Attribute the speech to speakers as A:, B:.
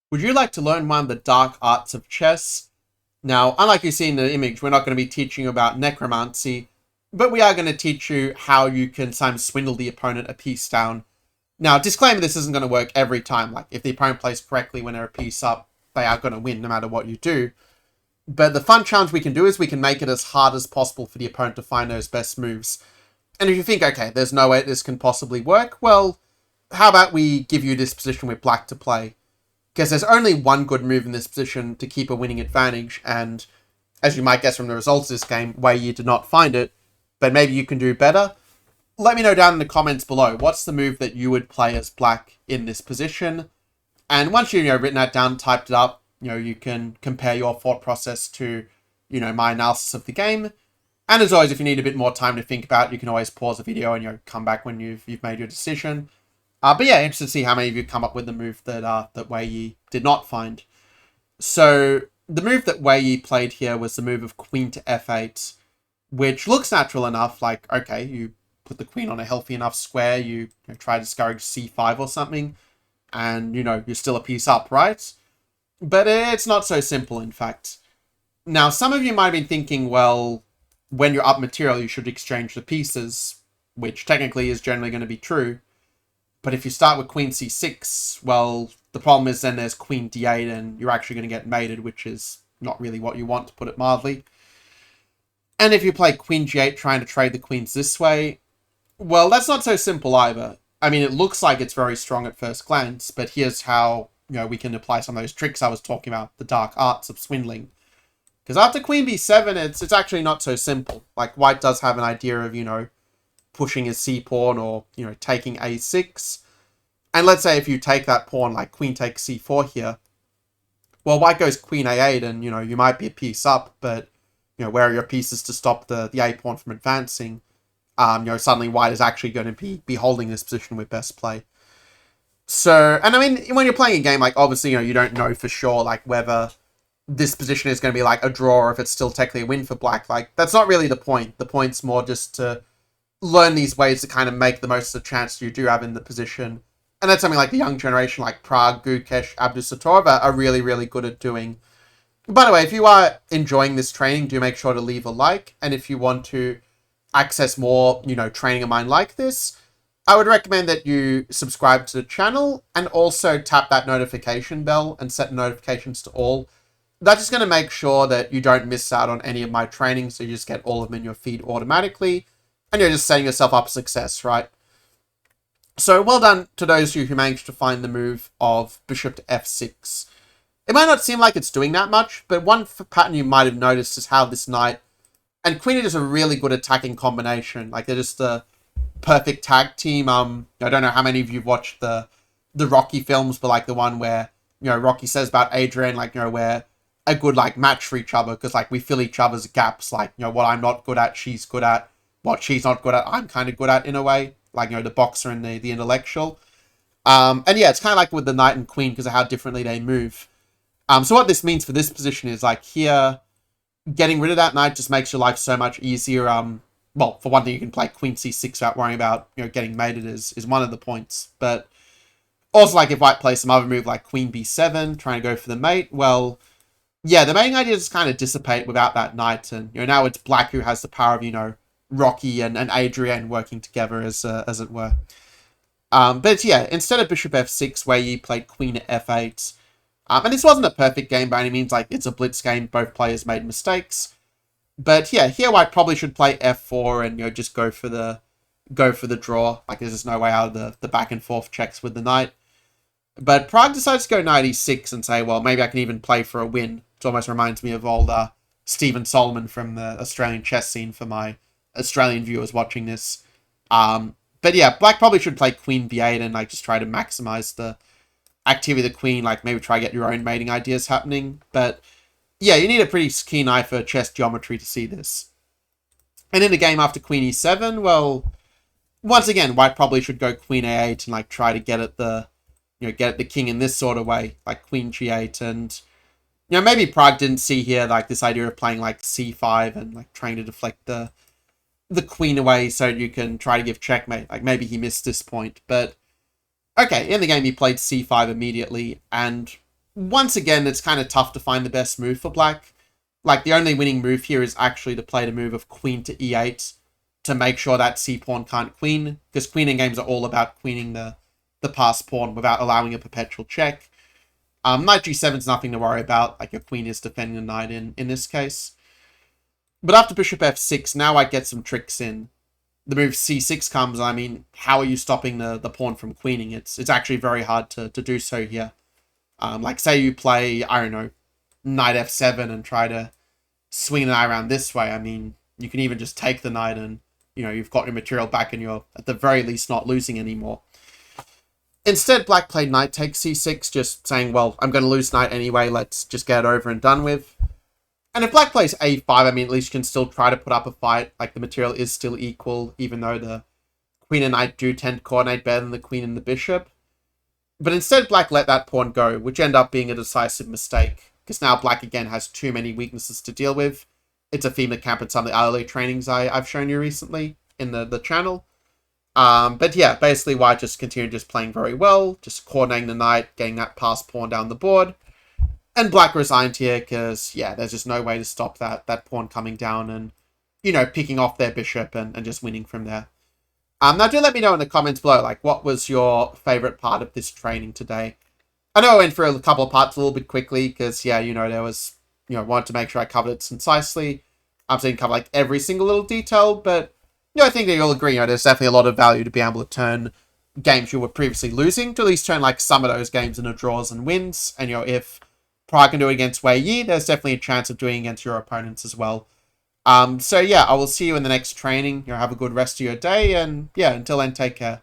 A: Would you like to learn one of the dark arts of chess? Now, unlike you see in the image, we're not going to be teaching you about necromancy, but we are going to teach you how you can sometimes swindle the opponent a piece down. Now, disclaimer, this isn't going to work every time. Like, if the opponent plays correctly when they're a piece up, they are going to win no matter what you do. But the fun challenge we can do is we can make it as hard as possible for the opponent to find those best moves. And if you think, okay, there's no way this can possibly work, well, how about we give you this position with black to play? Because there's only one good move in this position to keep a winning advantage, and as you might guess from the results of this game, Wei Yi did not find it, but maybe you can do better. Let me know down in the comments below, what's the move that you would play as black in this position? And once you've written that down, typed it up, you can compare your thought process to, my analysis of the game. And as always, if you need a bit more time to think about it, you can always pause the video and come back when you've made your decision. But yeah, interested to see how many of you come up with the move that Wei Yi did not find. So the move that Wei Yi played here was the move of queen to f8, which looks natural enough. Like, okay, you put the queen on a healthy enough square, you try to discourage c5 or something, and you're still a piece up, right? But it's not so simple, in fact. Now, some of you might have been thinking, well, when you're up material, you should exchange the pieces, which technically is generally going to be true. But if you start with queen c6, well, the problem is then there's queen d8 and you're actually going to get mated, which is not really what you want, to put it mildly. And if you play queen g8 trying to trade the queens this way, well, that's not so simple either. I mean, it looks like it's very strong at first glance, but here's how, we can apply some of those tricks I was talking about, the dark arts of swindling. Because after queen b7, it's actually not so simple. Like, white does have an idea of, pushing his c-pawn or, taking a6. And let's say if you take that pawn, like queen takes c4 here, well, white goes queen a8 and, you might be a piece up, but, where are your pieces to stop the a-pawn from advancing? Suddenly white is actually going to be holding this position with best play. So, and I mean, when you're playing a game, like, obviously, you don't know for sure, like, whether this position is going to be, like, a draw or if it's still technically a win for black. Like, that's not really the point. The point's more just to learn these ways to kind of make the most of the chance you do have in the position. And that's something like the young generation, like Pragg, Gukesh, Abdusattorov, are really, really good at doing. By the way, if you are enjoying this training, do make sure to leave a like. And if you want to access more, training of mine like this, I would recommend that you subscribe to the channel and also tap that notification bell and set notifications to all. That's just going to make sure that you don't miss out on any of my training, so you just get all of them in your feed automatically, and you're just setting yourself up for success, right? So well done to those of you who managed to find the move of bishop to f6. It might not seem like it's doing that much, but one pattern you might have noticed is how this knight and queen are just a really good attacking combination. Like, they're just a perfect tag team. I don't know how many of you have watched the Rocky films, but like the one where, Rocky says about Adrian, like, we're a good, like, match for each other, because, like, we fill each other's gaps. Like, what I'm not good at, she's good at. What she's not good at, I'm kind of good at, in a way. Like, the boxer and the intellectual. And yeah, it's kind of like with the knight and queen because of how differently they move. So what this means for this position is, like, here, getting rid of that knight just makes your life so much easier. Well, for one thing, you can play queen c6 without worrying about, getting mated is one of the points. But also, like, if white plays some other move like queen b7, trying to go for the mate, well, yeah, the mating idea just kind of dissipate without that knight. And, now it's black who has the power of, Rocky and Adrian working together, as it were. But yeah, instead of bishop f6, where you played queen at f8, and this wasn't a perfect game by any means. Like, it's a blitz game, both players made mistakes. But yeah, here white probably should play f4 and just go for the draw. Like, there's just no way out of the back and forth checks with the knight. But Pragg decides to go knight e6 and say, well, maybe I can even play for a win. It almost reminds me of old Stephen Solomon from the Australian chess scene for my Australian viewers watching this. But yeah, black probably should play queen b8 and, like, just try to maximize the activity of the queen, like maybe try to get your own mating ideas happening. But yeah, you need a pretty keen eye for chess geometry to see this. And in the game after queen e7, well, once again, white probably should go queen a8 and, like, try to get at the king in this sort of way, like queen g8. And maybe Pragg didn't see here, like, this idea of playing, like, c5 and, like, trying to deflect the queen away so you can try to give checkmate. Like, maybe he missed this point. But okay, in the game he played c5 immediately, and once again, it's kind of tough to find the best move for black. Like, the only winning move here is actually to play the move of queen to e8 to make sure that c-pawn can't queen, because queening games are all about queening the passed pawn without allowing a perpetual check. Knight g7 is nothing to worry about, like your queen is defending the knight in this case. But after bishop f6, now I get some tricks in. The move c6 comes, I mean, how are you stopping the pawn from queening? It's actually very hard to do so here. Like, say you play, I don't know, knight f7 and try to swing the knight around this way. I mean, you can even just take the knight and, you know, you've got your material back and you're, at the very least, not losing anymore. Instead, black played knight takes c6, just saying, well, I'm going to lose knight anyway, let's just get it over and done with. And if black plays a5, I mean, at least you can still try to put up a fight. Like, the material is still equal, even though the queen and knight do tend to coordinate better than the queen and the bishop. But instead, black let that pawn go, which ended up being a decisive mistake, because now black again has too many weaknesses to deal with. It's a theme that came up in some of the early trainings I've shown you recently in the channel. But yeah, basically white just continued just playing very well, just coordinating the knight, getting that passed pawn down the board. And black resigned here because, yeah, there's just no way to stop that pawn coming down and, you know, picking off their bishop and just winning from there. Now do let me know in the comments below, like, what was your favorite part of this training today? I know I went through a couple of parts a little bit quickly because, yeah, you know, there was, you know, wanted to make sure I covered it concisely. I'm saying cover, like, every single little detail, but, you know, I think that you'll agree, you know, there's definitely a lot of value to be able to turn games you were previously losing to at least turn, like, some of those games into draws and wins. And, you know, if Pragg can do it against Wei Yi, there's definitely a chance of doing it against your opponents as well. So yeah, I will see you in the next training. You know, have a good rest of your day, and yeah, until then, take care.